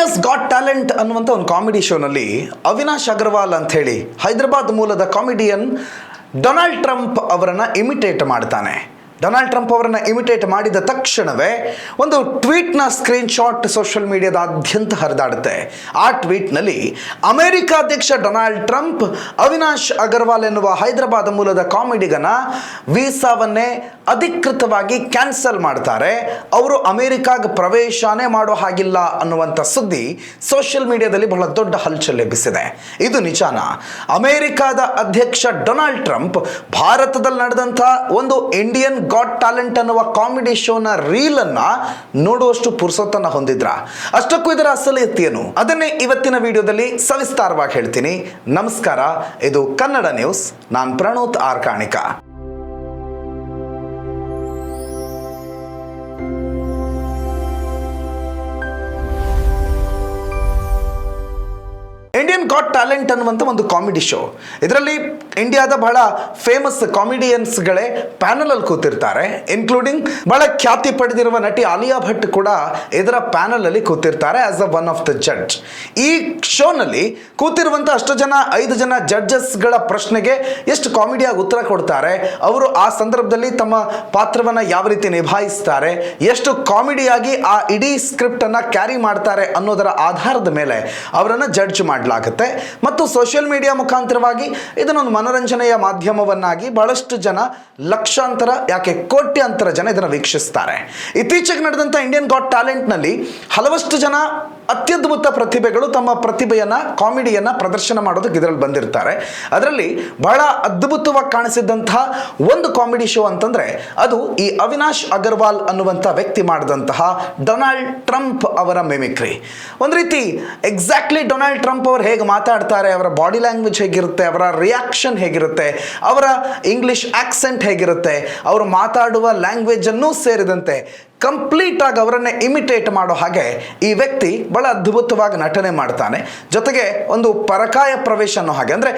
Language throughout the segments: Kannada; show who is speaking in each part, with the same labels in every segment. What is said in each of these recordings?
Speaker 1: ಇಂಡಿಯಾಸ್ ಗಾಟ್ ಟ್ಯಾಲೆಂಟ್ ಅನ್ನುವಂಥ ಒಂದು ಕಾಮಿಡಿ ಶೋನಲ್ಲಿ ಅವಿನಾಶ್ ಅಗರ್ವಾಲ್ ಅಂತ ಹೇಳಿ ಹೈದರಾಬಾದ್ ಮೂಲದ ಕಾಮಿಡಿಯನ್ ಡೊನಾಲ್ಡ್ ಟ್ರಂಪ್ ಅವರನ್ನು ಇಮಿಟೇಟ್ ಮಾಡ್ತಾನೆ. ಡೊನಾಲ್ಡ್ ಟ್ರಂಪ್ ಅವರನ್ನು ಇಮಿಟೇಟ್ ಮಾಡಿದ ತಕ್ಷಣವೇ ಒಂದು ಟ್ವೀಟ್ನ ಸ್ಕ್ರೀನ್ಶಾಟ್ ಸೋಷಿಯಲ್ ಮೀಡಿಯಾದಾದ್ಯಂತ ಹರಿದಾಡುತ್ತೆ. ಆ ಟ್ವೀಟ್ನಲ್ಲಿ ಅಮೆರಿಕ ಅಧ್ಯಕ್ಷ ಡೊನಾಲ್ಡ್ ಟ್ರಂಪ್ ಅವಿನಾಶ್ ಅಗರ್ವಾಲ್ ಎನ್ನುವ ಹೈದರಾಬಾದ್ ಮೂಲದ ಕಾಮಿಡಿಗನ ವೀಸಾವನ್ನೇ ಅಧಿಕೃತವಾಗಿ ಕ್ಯಾನ್ಸಲ್ ಮಾಡ್ತಾರೆ. ಅವರು ಅಮೆರಿಕಾಗೆ ಪ್ರವೇಶನೇ ಮಾಡೋ ಹಾಗಿಲ್ಲ ಅನ್ನುವಂಥ ಸುದ್ದಿ ಸೋಷಿಯಲ್ ಮೀಡಿಯಾದಲ್ಲಿ ಬಹಳ ದೊಡ್ಡ ಹಲ್ಚಲ್ ಎಬ್ಬಿಸಿದೆ. ಇದು ನಿಜಾನ? ಅಮೆರಿಕಾದ ಅಧ್ಯಕ್ಷ ಡೊನಾಲ್ಡ್ ಟ್ರಂಪ್ ಭಾರತದಲ್ಲಿ ನಡೆದಂಥ ಒಂದು ಇಂಡಿಯನ್ ಗಾಟ್ ಟ್ಯಾಲೆಂಟ್ ಅನ್ನುವ ಕಾಮಿಡಿ ಶೋನ ರೀಲ್ ಅನ್ನ ನೋಡುವಷ್ಟು ಪುರ್ಸೊತ್ತನ್ನ ಹೊಂದಿದ್ರ? ಅಷ್ಟಕ್ಕೂ ಇದರ ಅಸಲಿಯತ್ತೇನು ಅದನ್ನೇ ಇವತ್ತಿನ ವಿಡಿಯೋದಲ್ಲಿ ಸವಿಸ್ತಾರವಾಗಿ ಹೇಳ್ತೀನಿ. ನಮಸ್ಕಾರ, ಇದು ಕನ್ನಡ ನ್ಯೂಸ್. ನಾನು ಪ್ರಣೋತ್ ಆರ್ಕಾಣಿಕ. ಇಂಡಿಯನ್ ಗಾಟ್ ಟ್ಯಾಲೆಂಟ್ ಅನ್ನುವಂಥ ಒಂದು ಕಾಮಿಡಿ ಶೋ. ಇದರಲ್ಲಿ ಇಂಡಿಯಾದ ಬಹಳ ಫೇಮಸ್ ಕಾಮಿಡಿಯನ್ಸ್ಗಳೇ ಪ್ಯಾನಲಲ್ಲಿ ಕೂತಿರ್ತಾರೆ. ಇನ್ಕ್ಲೂಡಿಂಗ್ ಬಹಳ ಖ್ಯಾತಿ ಪಡೆದಿರುವ ನಟಿ ಆಲಿಯಾ ಭಟ್ ಕೂಡ ಇದರ ಪ್ಯಾನಲಲ್ಲಿ ಕೂತಿರ್ತಾರೆ as a one of the judge. ಈ ಶೋನಲ್ಲಿ ಕೂತಿರುವಂಥ ಅಷ್ಟು ಜನ 5 ಜನ ಜಡ್ಜಸ್ಗಳ ಪ್ರಶ್ನೆಗೆ ಎಷ್ಟು ಕಾಮಿಡಿಯಾಗಿ ಉತ್ತರ ಕೊಡ್ತಾರೆ, ಅವರು ಆ ಸಂದರ್ಭದಲ್ಲಿ ತಮ್ಮ ಪಾತ್ರವನ್ನು ಯಾವ ರೀತಿ ನಿಭಾಯಿಸ್ತಾರೆ, ಎಷ್ಟು ಕಾಮಿಡಿಯಾಗಿ ಆ ಇಡೀ ಸ್ಕ್ರಿಪ್ಟನ್ನು ಕ್ಯಾರಿ ಮಾಡ್ತಾರೆ ಅನ್ನೋದರ ಆಧಾರದ ಮೇಲೆ ಅವರನ್ನು ಜಡ್ಜ್ ಮಾಡಲಾಗುತ್ತೆ. ಮತ್ತು ಸೋಷಿಯಲ್ ಮೀಡಿಯಾ ಮುಖಾಂತರವಾಗಿ ಇದನ್ನೊಂದು ಮನೋರಂಜನೆಯ ಮಾಧ್ಯಮವನ್ನಾಗಿ ಬಹಳಷ್ಟು ಜನ, ಲಕ್ಷಾಂತರ ಯಾಕೆ ಕೋಟ್ಯಾಂತರ ಜನ ಇದನ್ನು ವೀಕ್ಷಿಸ್ತಾರೆ. ಇತ್ತೀಚೆಗೆ ನಡೆದಂಥ ಇಂಡಿಯನ್ ಗಾಟ್ ಟ್ಯಾಲೆಂಟ್ನಲ್ಲಿ ಹಲವಷ್ಟು ಜನ ಅತ್ಯದ್ಭುತ ಪ್ರತಿಭೆಗಳು ತಮ್ಮ ಪ್ರತಿಭೆಯನ್ನು, ಕಾಮಿಡಿಯನ್ನು ಪ್ರದರ್ಶನ ಮಾಡೋದಕ್ಕೆ ಇದರಲ್ಲಿ ಬಂದಿರ್ತಾರೆ. ಅದರಲ್ಲಿ ಬಹಳ ಅದ್ಭುತವಾಗಿ ಕಾಣಿಸಿದಂತಹ ಒಂದು ಕಾಮಿಡಿ ಶೋ ಅಂತಂದರೆ ಅದು ಈ ಅವಿನಾಶ್ ಅಗರ್ವಾಲ್ ಅನ್ನುವಂಥ ವ್ಯಕ್ತಿ ಮಾಡಿದಂತಹ ಡೊನಾಲ್ಡ್ ಟ್ರಂಪ್ ಅವರ ಮಿಮಿಕ್ರಿ. ಒಂದು ರೀತಿ ಎಕ್ಸಾಕ್ಟ್ಲಿ ಡೊನಾಲ್ಡ್ ಟ್ರಂಪ್ ಅವರು ಹೇಗೆ ಮಾತಾಡ್ತಾರೆ, ಅವರ ಬಾಡಿ ಲ್ಯಾಂಗ್ವೇಜ್ ಹೇಗಿರುತ್ತೆ, ಅವರ ರಿಯಾಕ್ಷನ್ ಹೇಗಿರುತ್ತೆ, ಅವರ ಇಂಗ್ಲಿಷ್ ಆಕ್ಸೆಂಟ್ ಹೇಗಿರುತ್ತೆ, ಅವರು ಮಾತಾಡುವ ಲ್ಯಾಂಗ್ವೇಜನ್ನು ಸೇರಿದಂತೆ ಕಂಪ್ಲೀಟ್ ಆಗಿ ಅವರನ್ನೇ ಇಮಿಟೇಟ್ ಮಾಡೋ ಹಾಗೆ ಈ ವ್ಯಕ್ತಿ ಬಹಳ ಅದ್ಭುತವಾಗಿ ನಟನೆ ಮಾಡ್ತಾನೆ. ಜೊತೆಗೆ ಒಂದು ಪರಕಾಯ ಪ್ರವೇಶ ಅನ್ನೋ ಹಾಗೆ, ಅಂದರೆ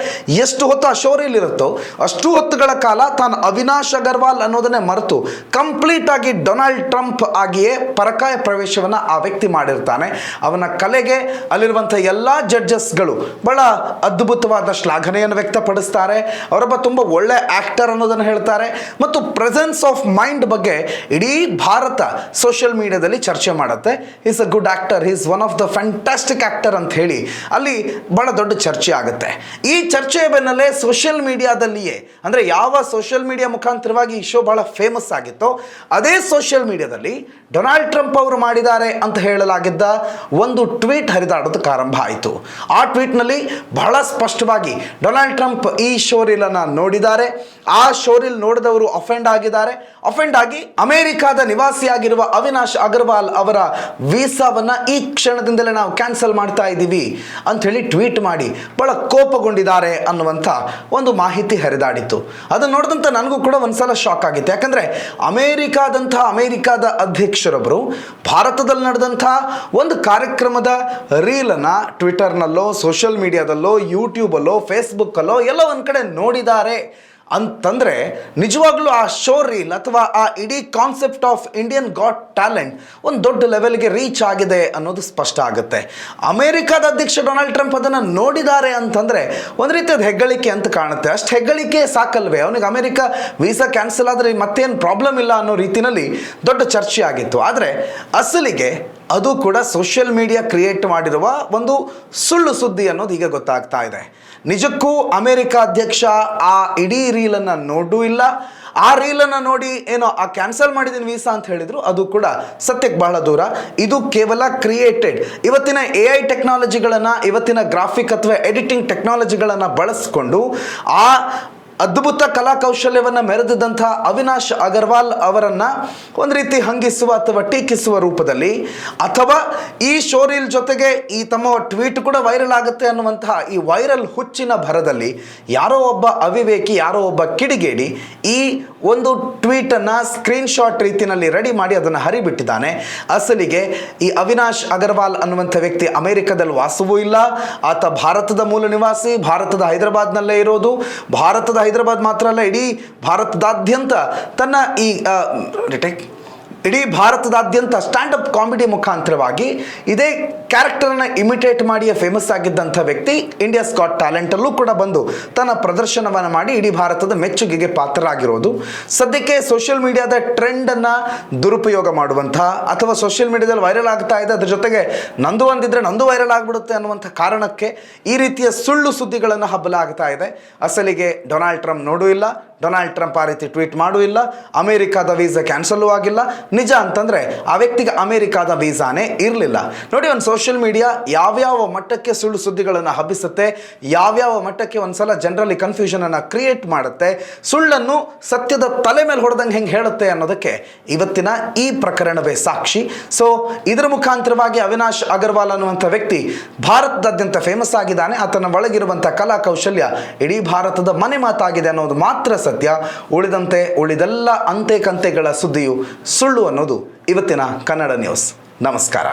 Speaker 1: ಎಷ್ಟು ಹೊತ್ತು ಆ ಶೋರಿಲಿ ಇರುತ್ತೋ ಅಷ್ಟು ಹೊತ್ತುಗಳ ಕಾಲ ತಾನು ಅವಿನಾಶ್ ಅಗರ್ವಾಲ್ ಅನ್ನೋದನ್ನೇ ಮರೆತು ಕಂಪ್ಲೀಟ್ ಆಗಿ ಡೊನಾಲ್ಡ್ ಟ್ರಂಪ್ ಆಗಿಯೇ ಪರಕಾಯ ಪ್ರವೇಶವನ್ನು ಆ ವ್ಯಕ್ತಿ ಮಾಡಿರ್ತಾನೆ. ಅವನ ಕಲೆಗೆ ಅಲ್ಲಿರುವಂಥ ಎಲ್ಲ ಜಡ್ಜಸ್ಗಳು ಬಹಳ ಅದ್ಭುತವಾದ ಶ್ಲಾಘನೆಯನ್ನು ವ್ಯಕ್ತಪಡಿಸ್ತಾರೆ. ಅವರೊಬ್ಬ ತುಂಬ ಒಳ್ಳೆ ಆ್ಯಕ್ಟರ್ ಅನ್ನೋದನ್ನು ಹೇಳ್ತಾರೆ. ಮತ್ತು ಪ್ರೆಸೆನ್ಸ್ ಆಫ್ ಮೈಂಡ್ ಬಗ್ಗೆ ಇಡೀ ಭಾರತ ಸೋಷಿಯಲ್ ಮೀಡಿಯಾದಲ್ಲಿ ಚರ್ಚೆ ಮಾಡುತ್ತೆ. Is a good actor, is one of the fantastic actor ಅಂತ ಹೇಳಿ ಅಲ್ಲಿ ಬಹಳ ದೊಡ್ಡ ಚರ್ಚೆ ಆಗುತ್ತೆ. ಈ ಚರ್ಚೆಯ ಬೆನ್ನಲ್ಲೇ ಸೋಷಿಯಲ್ ಮೀಡಿಯಾದಲ್ಲಿಯೇ, ಅಂದರೆ ಯಾವ ಸೋಷಿಯಲ್ ಮೀಡಿಯಾ ಮುಖಾಂತರವಾಗಿ ಈ ಶೋ ಬಹಳ ಫೇಮಸ್ ಆಗಿತ್ತೋ ಅದೇ ಸೋಷಿಯಲ್ ಮೀಡಿಯಾದಲ್ಲಿ ಡೊನಾಲ್ಡ್ ಟ್ರಂಪ್ ಅವರು ಮಾಡಿದ್ದಾರೆ ಅಂತ ಹೇಳಲಾಗಿದ್ದ ಒಂದು ಟ್ವೀಟ್ ಹರಿದಾಡೋದಕ್ಕೆ ಆರಂಭ ಆಯಿತು. ಆ ಟ್ವೀಟ್ನಲ್ಲಿ ಬಹಳ ಸ್ಪಷ್ಟವಾಗಿ ಡೊನಾಲ್ಡ್ ಟ್ರಂಪ್ ಈ ಶೋ ರೀಲನ್ನು ನೋಡಿದ್ದಾರೆ, ಆ ಶೋ ರೀಲ್ ನೋಡಿದವರು ಅಫೆಂಡ್ ಆಗಿದ್ದಾರೆ, ಅಫೆಂಡ್ ಆಗಿ ಅಮೆರಿಕಾದ ನಿವಾಸಿಯಾಗಿರುವ ಅವಿನಾಶ್ ಅಗರ್ವಾಲ್ ಅವರ ವೀಸಾವನ್ನು ಈ ಕ್ಷಣದಿಂದಲೇ ನಾವು ಕ್ಯಾನ್ಸಲ್ ಮಾಡ್ತಾ ಇದ್ದೀವಿ ಅಂಥೇಳಿ ಟ್ವೀಟ್ ಮಾಡಿ ಬಹಳ ಕೋಪಗೊಂಡಿದ್ದಾರೆ ಅನ್ನುವಂಥ ಒಂದು ಮಾಹಿತಿ ಹರಿದಾಡಿತ್ತು. ಅದನ್ನು ನೋಡಿದಂಥ ನನಗೂ ಕೂಡ ಒಂದ್ಸಲ ಶಾಕ್ ಆಗಿತ್ತು. ಯಾಕಂದರೆ ಅಮೆರಿಕಾದ ಅಧ್ಯಕ್ಷರೊಬ್ಬರು ಭಾರತದಲ್ಲಿ ನಡೆದಂಥ ಒಂದು ಕಾರ್ಯಕ್ರಮದ ರೀಲನ್ನು ಟ್ವಿಟರ್ನಲ್ಲೋ, ಸೋಷಿಯಲ್ ಮೀಡಿಯಾದಲ್ಲೋ, ಯೂಟ್ಯೂಬಲ್ಲೋ, ಫೇಸ್ಬುಕ್ಕಲ್ಲೋ ಎಲ್ಲ ಒಂದು ಕಡೆ ನೋಡಿದ್ದಾರೆ ಅಂತಂದರೆ ನಿಜವಾಗ್ಲೂ ಆ ಶೋ ರೀಲ್ ಅಥವಾ ಆ ಇಡೀ concept of Indian got talent ಒಂದು ದೊಡ್ಡ ಲೆವೆಲ್ಗೆ ರೀಚ್ ಆಗಿದೆ ಅನ್ನೋದು ಸ್ಪಷ್ಟ ಆಗುತ್ತೆ. ಅಮೆರಿಕಾದ ಅಧ್ಯಕ್ಷ ಡೊನಾಲ್ಡ್ ಟ್ರಂಪ್ ಅದನ್ನು ನೋಡಿದ್ದಾರೆ ಅಂತಂದರೆ ಒಂದು ರೀತಿ ಅದು ಹೆಗ್ಗಳಿಕೆ ಅಂತ ಕಾಣುತ್ತೆ. ಅಷ್ಟು ಹೆಗ್ಗಳಿಕೆ ಸಾಕಲ್ವೇ, ಅವನಿಗೆ ಅಮೆರಿಕ ವೀಸಾ ಕ್ಯಾನ್ಸಲ್ ಆದರೆ ಮತ್ತೇನು ಪ್ರಾಬ್ಲಮ್ ಇಲ್ಲ ಅನ್ನೋ ರೀತಿಯಲ್ಲಿ ದೊಡ್ಡ ಚರ್ಚೆ ಆಗಿತ್ತು. ಆದರೆ ಅಸಲಿಗೆ ಅದು ಕೂಡ ಸೋಷಿಯಲ್ ಮೀಡಿಯಾ ಕ್ರಿಯೇಟ್ ಮಾಡಿರುವ ಒಂದು ಸುಳ್ಳು ಸುದ್ದಿ ಅನ್ನೋದು ಈಗ ಗೊತ್ತಾಗ್ತಾ ಇದೆ. ನಿಜಕ್ಕೂ ಅಮೆರಿಕ ಅಧ್ಯಕ್ಷ ಆ ಇಡೀ ರೀಲನ್ನು ನೋಡೂ ಇಲ್ಲ. ಆ ರೀಲನ್ನು ನೋಡಿ ಏನೋ ಆ ಕ್ಯಾನ್ಸಲ್ ಮಾಡಿದ್ದೀನಿ ವೀಸಾ ಅಂತ ಹೇಳಿದ್ರು, ಅದು ಕೂಡ ಸತ್ಯಕ್ಕೆ ಬಹಳ ದೂರ. ಇದು ಕೇವಲ ಕ್ರಿಯೇಟೆಡ್, ಇವತ್ತಿನ AI ಟೆಕ್ನಾಲಜಿಗಳನ್ನು, ಇವತ್ತಿನ ಗ್ರಾಫಿಕ್ ಅಥವಾ ಎಡಿಟಿಂಗ್ ಟೆಕ್ನಾಲಜಿಗಳನ್ನು ಬಳಸಿಕೊಂಡು ಆ ಅದ್ಭುತ ಕಲಾ ಕೌಶಲ್ಯವನ್ನು ಮೆರೆದಿದ್ದಂಥ ಅವಿನಾಶ್ ಅಗರ್ವಾಲ್ ಅವರನ್ನು ಒಂದು ರೀತಿ ಹಂಗಿಸುವ ಅಥವಾ ಟೀಕಿಸುವ ರೂಪದಲ್ಲಿ, ಅಥವಾ ಈ ಶೋ ರೀಲ್ ಜೊತೆಗೆ ಈ ತಮ್ಮ ಟ್ವೀಟ್ ಕೂಡ ವೈರಲ್ ಆಗುತ್ತೆ ಅನ್ನುವಂತಹ ಈ ವೈರಲ್ ಹುಚ್ಚಿನ ಭರದಲ್ಲಿ ಯಾರೋ ಒಬ್ಬ ಅವಿವೇಕಿ, ಯಾರೋ ಒಬ್ಬ ಕಿಡಿಗೇಡಿ ಈ ಒಂದು ಟ್ವೀಟನ್ನು ಸ್ಕ್ರೀನ್ಶಾಟ್ ರೀತಿಯಲ್ಲಿ ರೆಡಿ ಮಾಡಿ ಅದನ್ನು ಹರಿಬಿಟ್ಟಿದ್ದಾನೆ. ಅಸಲಿಗೆ ಈ ಅವಿನಾಶ್ ಅಗರ್ವಾಲ್ ಅನ್ನುವಂಥ ವ್ಯಕ್ತಿ ಅಮೆರಿಕದಲ್ಲಿ ವಾಸವೂ ಇಲ್ಲ. ಆತ ಭಾರತದ ಮೂಲ ನಿವಾಸಿ, ಭಾರತದ ಹೈದರಾಬಾದ್ನಲ್ಲೇ ಇರೋದು. ಭಾರತದ ಹೈದರಾಬಾದ್ ಮಾತ್ರ ಅಲ್ಲ, ಇಡೀ ಭಾರತದಾದ್ಯಂತ ತನ್ನ ಇಡೀ ಭಾರತದಾದ್ಯಂತ ಸ್ಟ್ಯಾಂಡಪ್ ಕಾಮಿಡಿ ಮುಖಾಂತರವಾಗಿ ಇದೇ ಕ್ಯಾರೆಕ್ಟರ್ನ ಇಮಿಟೇಟ್ ಮಾಡಿಯೇ ಫೇಮಸ್ ಆಗಿದ್ದಂಥ ವ್ಯಕ್ತಿ ಇಂಡಿಯಾಸ್ ಗಾಟ್ ಟ್ಯಾಲೆಂಟಲ್ಲೂ ಕೂಡ ಬಂದು ತನ್ನ ಪ್ರದರ್ಶನವನ್ನು ಮಾಡಿ ಇಡೀ ಭಾರತದ ಮೆಚ್ಚುಗೆಗೆ ಪಾತ್ರರಾಗಿರೋದು. ಸದ್ಯಕ್ಕೆ ಸೋಷಿಯಲ್ ಮೀಡಿಯಾದ ಟ್ರೆಂಡನ್ನು ದುರುಪಯೋಗ ಮಾಡುವಂಥ ಅಥವಾ ಸೋಷಿಯಲ್ ಮೀಡಿಯಾದಲ್ಲಿ ವೈರಲ್ ಆಗ್ತಾ ಇದೆ, ಅದ್ರ ಜೊತೆಗೆ ನಂದು ಒಂದಿದ್ರೆ ನಂದು ವೈರಲ್ ಆಗಿಬಿಡುತ್ತೆ ಅನ್ನುವಂಥ ಕಾರಣಕ್ಕೆ ಈ ರೀತಿಯ ಸುಳ್ಳು ಸುದ್ದಿಗಳನ್ನು ಹಬ್ಬಲಾಗ್ತಾ ಇದೆ. ಅಸಲಿಗೆ ಡೊನಾಲ್ಡ್ ಟ್ರಂಪ್ ನೋಡೂ ಇಲ್ಲ, ಡೊನಾಲ್ಡ್ ಟ್ರಂಪ್ ಆ ರೀತಿ ಟ್ವೀಟ್ ಮಾಡೂ ಇಲ್ಲ, ಅಮೇರಿಕಾದ ವೀಸಾ ಕ್ಯಾನ್ಸಲ್ಲೂ ಆಗಿಲ್ಲ. ನಿಜ ಅಂತಂದರೆ ಆ ವ್ಯಕ್ತಿಗೆ ಅಮೇರಿಕಾದ ವೀಸಾನೇ ಇರಲಿಲ್ಲ. ನೋಡಿ, ಒಂದು ಸೋಷಿಯಲ್ ಮೀಡಿಯಾ ಯಾವ್ಯಾವ ಮಟ್ಟಕ್ಕೆ ಸುಳ್ಳು ಸುದ್ದಿಗಳನ್ನು ಹಬ್ಬಿಸುತ್ತೆ, ಯಾವ್ಯಾವ ಮಟ್ಟಕ್ಕೆ ಒಂದ್ಸಲ ಜನರಲ್ಲಿ ಕನ್ಫ್ಯೂಷನನ್ನು ಕ್ರಿಯೇಟ್ ಮಾಡುತ್ತೆ, ಸುಳ್ಳನ್ನು ಸತ್ಯದ ತಲೆ ಮೇಲೆ ಹೊಡೆದಂಗೆ ಹೆಂಗೆ ಹೇಳುತ್ತೆ ಅನ್ನೋದಕ್ಕೆ ಇವತ್ತಿನ ಈ ಪ್ರಕರಣವೇ ಸಾಕ್ಷಿ. ಸೊ ಇದರ ಮುಖಾಂತರವಾಗಿ ಅವಿನಾಶ್ ಅಗರ್ವಾಲ್ ಅನ್ನುವಂಥ ವ್ಯಕ್ತಿ ಭಾರತದಾದ್ಯಂತ ಫೇಮಸ್ ಆಗಿದ್ದಾನೆ. ಆತನ ಒಳಗಿರುವಂಥ ಕಲಾ ಕೌಶಲ್ಯ ಇಡೀ ಭಾರತದ ಮನೆ ಮಾತಾಗಿದೆ ಅನ್ನೋದು ಮಾತ್ರ ಸತ್ಯ. ಉಳಿದಂತೆ ಉಳಿದೆಲ್ಲ ಅಂತೆ ಕಂತೆಗಳ ಸುದ್ದಿಯು ಸುಳ್ಳು ಅನ್ನೋದು ಇವತ್ತಿನ ಕನ್ನಡ ನ್ಯೂಸ್. ನಮಸ್ಕಾರ.